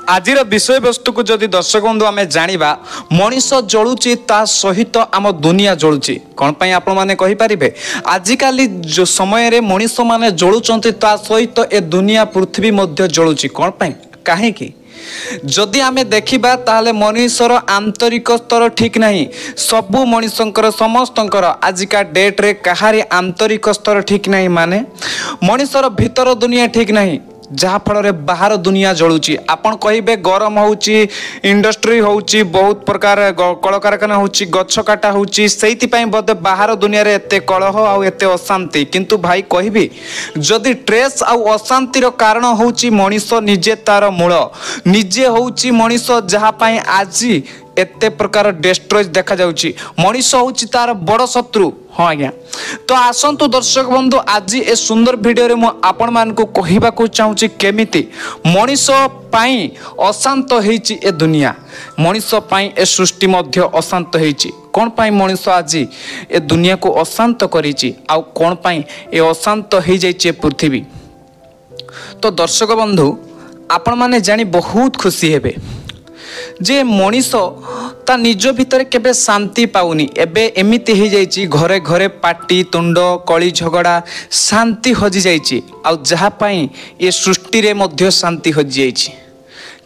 आजिर विषय वस्तु को जदि दर्शक बंधु आम जाना मनीष जलुची ता सहित आम दुनिया जलुची कौन पाई आपण माने कहि परिबे आजिकाली जो समय रे मनीष माने जलुचंती ता सहित ए दुनिया पृथ्वी मध्य जलुची कौन पाई काहे की जदि आमे देखिबा ताहले मनीषर आंतरिक स्तर ठीक नहीं सबु मनीषंकर समस्तंकर आजिका डेट रे कहारी आंतरिक स्तर ठीक नहीं माने मनीषर भीतर दुनिया ठीक नहीं जहाँ फल रे बाहर दुनिया जलुची आपण कहिबे गरम होउची इंडस्ट्री होउची बहुत प्रकार कल कारखाना होउची गछ काटा होउची सेति पई बदे बाहर दुनिया रे एते कलह आ एते अशांति किंतु भाई कहिबे जदि ट्रेस आ अशांति रो कारण होउची मनीष निजे तार मूल निजे होउची मनीष जहाँ पई आजी एते प्रकार डिस्ट्रॉय देखा जाउची मनीष होउची तार बड़ शत्रु। हाँ आज्ञा तो आसंतु दर्शक बंधु आज ए सुंदर वीडियो रे मु आपण मान को कहिबा को चाहूची केमिति मनीष पाई अशांत हेची ए दुनिया मनीष पाई ए सृष्टि मध्य अशांत हेची कोन पाई मनीष आज ए दुनिया को अशांत करिची आ कोन पाई ए अशांत हे जाइची पृथ्वी। तो दर्शक बंधु आपण माने जानी बहुत खुशी हेबे जे मनीष ता निज भितर केबे शांति पाउनी एबे एमिति हे जाइची घरे घरे पाटी तुंड कली झगड़ा शांति हजि जाइची आ जहा पाई ए सृष्टि रे मध्य शांति हजि जाइची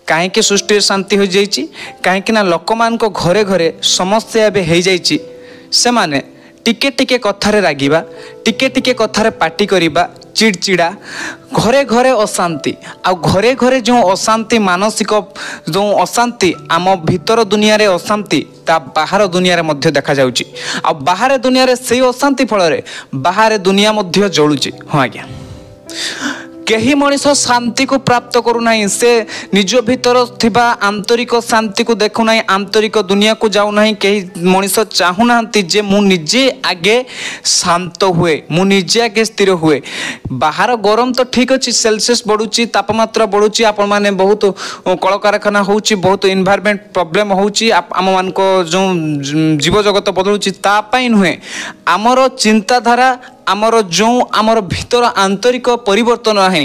काहे के सृष्टि रे शांति हजि जाइची काहे कि ना लोकमान को घरे घरे समस्या एबे हे जाइची से माने टिके टिके कथारे रागिबा टिके टिके कथारे पाटी करिबा चिड़चिड़ा घरे घरे अशांति आ घरे घरे जो अशांति मानसिक जो अशांति आम भीतर दुनिया रे अशांति ता बाहर दुनिया रे मध्य देखा जाउची आ बाहर दुनिया रे से अशांति फल रे बाहर दुनिया मध्य जळुची। हाँ आज्ञा केही मनीष शांति को प्राप्त करू नाही से निज भीतर थिबा आंतरिक शांति को देखु नाही आंतरिक दुनिया को जाऊ नाही केही मनीष चाहू नांती जे मु निजे आगे शांत हुए मु निजे आगे स्थिर हुए बाहर गरम तो ठीक अछि सेल्सियस बढ़ुची तापमात्रा बढ़ुची आपण माने बहुत कल कारखाना होउची बहुत एनवायरनमेंट प्रॉब्लम होउची आम मान को जो जीव जगत बदलुची ता पई नुहे हमर चिंताधारा आमर जो आमर भीतर आंतरिक परिवर्तन है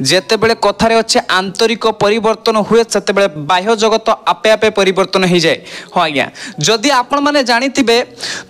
जेते बेले कथारे अच्छे आंतरिक परिवर्तन हुए सेते बेले बाह्य जगत आपे आपे परिवर्तन हो जाए। हाँ आज्ञा जदि आपण माने जानिथिबे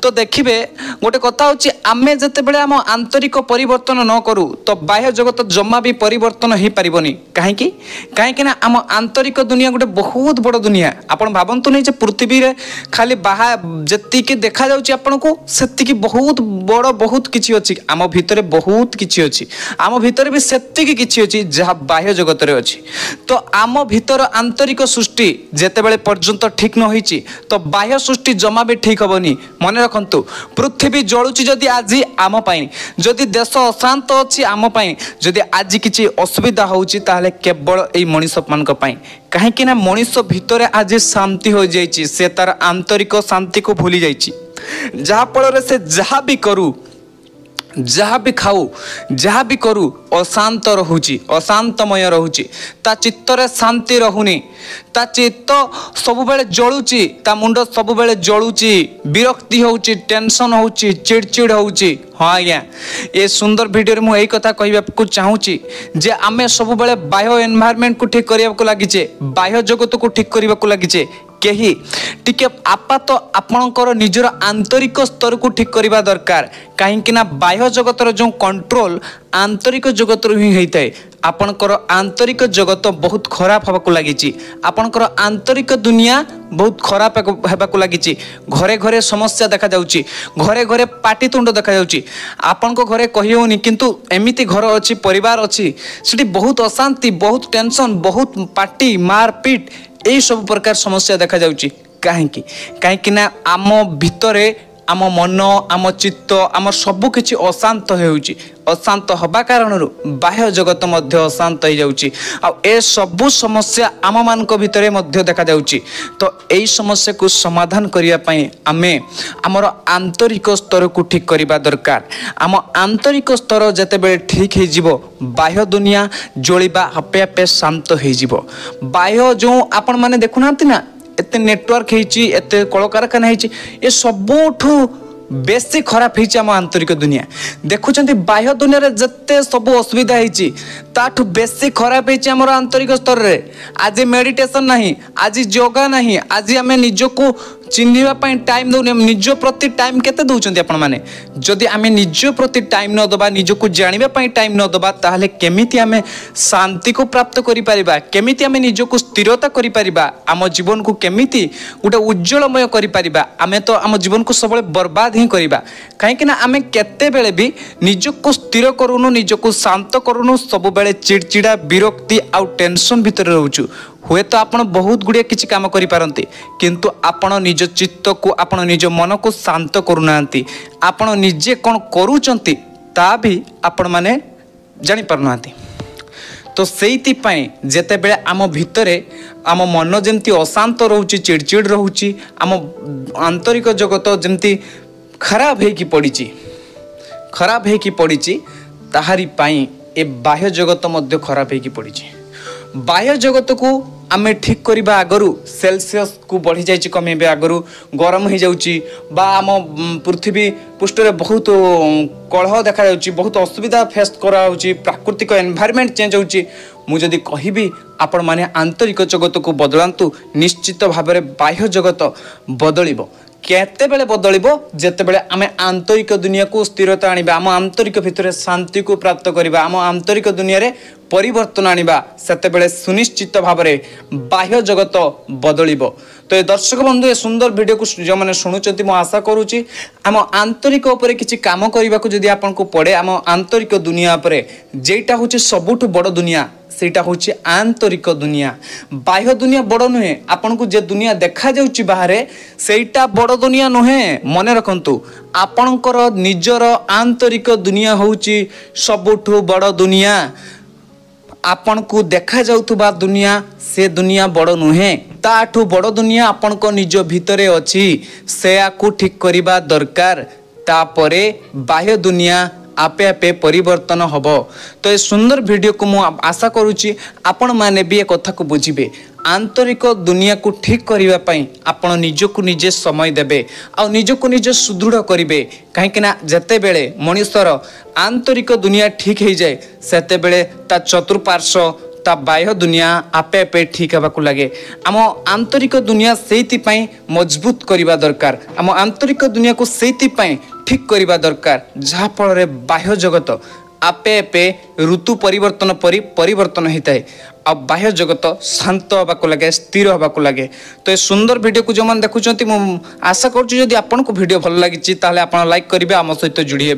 तो देखिबे गोटे कथा होची आमे जेते बेले आम आंतरिक परिवर्तन न करू तो बाह्य जगत जम्मा भी परिवर्तन हो पारिबनी काहे ना आम आंतरिक दुनिया गोटे बहुत बड़ दुनिया आपण भाबंतु नहीं जे पृथ्वी रे खाली बाहा जति के देखा जाउची आपनको सेति की बहुत बड़ बहुत किछि अछि आम भितर बहुत किछि अछि आम भितर भी सेतिकी किछि अछि जहा बाह्य जगत रे अछि। तो आम भितर आंतरिक सृष्टि जेते बेले पर्यंत ठीक न होईची तो बाह्य सृष्टि जमा भी ठीक हबनी। मने रखंतु पृथ्वी जळुची जदि आजि आम पाई जदि देश अशांत अछि आम पाई जदि आजि किछि असुविधा होउची ताले केवल एई मनीष मानक पाई काहे कि ना मनीष भितर आज शांति हो जाइची से तार आंतरिक शांति को भूली जाइची जहा फल रे से जहा भी करू जहाँ भी खाऊ जहाँ भी करू अशांत रहुची अशांतमय रहुची ता चित्तरे शांति रहुनी ता चित्त सब बेले जळुची ता मुंड सब बेले जळुची विरक्ति होउची टेंशन होउची चिड़चिड़ होउची। हाँ आज्ञा ये सुंदर वीडियो रे मु एई कथा कहबा को चाहूची जे आमे सब बेले बाह्य एनवायरनमेंट को ठीक करिया को लागिचे बाह्य जगत को ठीक करिया को लागिचे केही टिके आपात आपणकर निजर आंतरिक स्तर को ठीक करबा दरकार काहे ना बाह्य जगत रो जो कंट्रोल आंतरिक जगत रो ही हेइताय आपणकर आंतरिक जगत बहुत खराब हबा को लागिची आपणकर आंतरिक दुनिया बहुत खराब हेबा को लागिची घरे घरे समस्या देखा जाउची घरे घरे पाटीतुंड देखा जाउची आपनको घरे कहि होनी किंतु एमिति घर अछि परिवार अछि सेठी बहुत अशांति बहुत टेंशन बहुत पाटी मारपीट यही सब प्रकार समस्या देखा जाउची काहे ना आम भितरे आम मन आम चित्त आम सब किछि अशांत होउची अशांत हबा कारण बाह्य जगत मध्य अशांत हो जाउची आ ए सब समस्या आम मानक भितरे मध्य देखा जाउची। तो एई समस्या को समाधान करिया पई आमे हमर आंतरिक स्तर को ठीक करिबा दरकार आम आंतरिक स्तर जते बेले ठीक हे जिवो बाह्य दुनिया जळिबा आपे आपे शांत हे जिवो। बाह्य जो आपण माने देखुनांती ना एते नेटवर्क हेची एते कल कारखाना हेची ए सबठु बेसी खराब होइछि आम आंतरिक दुनिया देखुछंती बाह्य दुनिया रे जत्ते सब असुविधा होइछि ताठु बेसी खराब होइछि हमर आंतरिक स्तर रे आज मेडिटेशन नहीं आज योगा नहीं आज आम निजको चिन्हिबा पई टाइम दउने निज प्रति टाइम केते दउचंती आपण माने जदि आम निज प्रति टाइम न दबा निजको जानिबा पई टाइम न दबा ताहले केमिति आम शांति को प्राप्त करि परिबा केमिति आम निजको स्थिरता करि परिबा आम जीवन को केमिति गोटे उज्जवलमय करि परिबा आमे तो आम जीवन को सबले बर्बाद ही करिबा काहे कि ना आमे केते बेले भी निजको स्थिर करूनु निजको शांत करूनु सब बेले चिड़चिड़ा विरक्ति आउ टेंशन भितर रहउछु हुए तो आपण बहुत गुड़िया किसी काम करि पारंती किंतु आपण निज चित्त को आपण निज मन को शांत करूनांती आपण निजे कोन करूचंती ता भी आपण माने जानि पारनांती तो सेइति पई जेते बेले आम भितरे आम मन जेमती अशांत रहउची चिड़चिड़ रहउची आम आंतरिक जगत जेमती खराब हे की पड़ीची ताहारी पई ए बाह्य जगत मध्य खराब हे की पड़ीची बाह्य जगत को आमे ठीक करबा आगरु सेल्सियस को बढ़ी जाइछि कमेबे आगरु गरम हो जाउछि बा आम पृथ्वी पृष्ठ रे बहुत कलह देखा जाउछि बहुत असुविधा फेस करा होछि प्राकृतिक एनवायरनमेंट चेंज होछि मु जदि कहिबी आपण माने आंतरिक जगत को बदलांतु निश्चित भाव में बाह्य जगत बदलिबो केते बेले बदलिबो जेते बेले आमे आंतरिक दुनिया को स्थिरता आनिबा आम आंतरिक भितर शांति को प्राप्त करिबा आम आंतरिक दुनिया रे परिवर्तन आनिबा सेते बेले सुनिश्चित भाव में बाह्य जगत बदलिबो तो ये दर्शक बंधु ये सुंदर वीडियो को जो मैंने शुणुचंती मु आशा करूची आम आंतरिक उपरे किछि काम करबा को जदि आपन को पड़े आम आंतरिक दुनिया उपरे जेटा होछि सबुठु बड़ दुनिया सेटा होछि आंतरिक दुनिया बाह्य दुनिया बड़ नुहे आपन को जे दुनिया देखा जाउची बाहरे सेटा बड़ दुनिया नुहे मने रखंतु आपनकर निजर आंतरिक दुनिया होछि सबुठु बड़ दुनिया आपन को देखा जाउथबा दुनिया से दुनिया बड़ नुहे ताठू बड़ दुनिया आपन को निज भितरे अछि से आकु ठीक करिबा दरकार तापरे बाह्य दुनिया आपे आपे परिवर्तन हबो तो ये सुंदर वीडियो को मु आशा करूची आपण माने भी ए कथा को बुझिबे आंतरिक दुनिया को ठीक करिबा पई आपण निजको निजे समय देबे आ निजको निजे सुदृढ़ करिबे काहे कि ना जते बेले मनुष्यर आंतरिक दुनिया ठीक हो जाए सेते बेले ता चतुर्पार्श्व ता बाह्य दुनिया आपे आपे ठीक हेबाकु लागे आम आंतरिक दुनिया सेति पई मजबूत करिबा दरकार आम आंतरिक दुनिया को सेति पई ठीक करिबा दरकार जहा फल रे बाह्य जगत आपे आपे ऋतु परिवर्तन परिवर्तन होता है अब बाह्य जगत शांत होबाकु लगे स्थिर होबाकु लगे तो ये सुंदर वीडियो को जो मन देखुचंती मु आशा करूछु जदि आपन को वीडियो भल लागिछि ताले आपन लाइक करिवे आम सहित जुड़ी हेबे।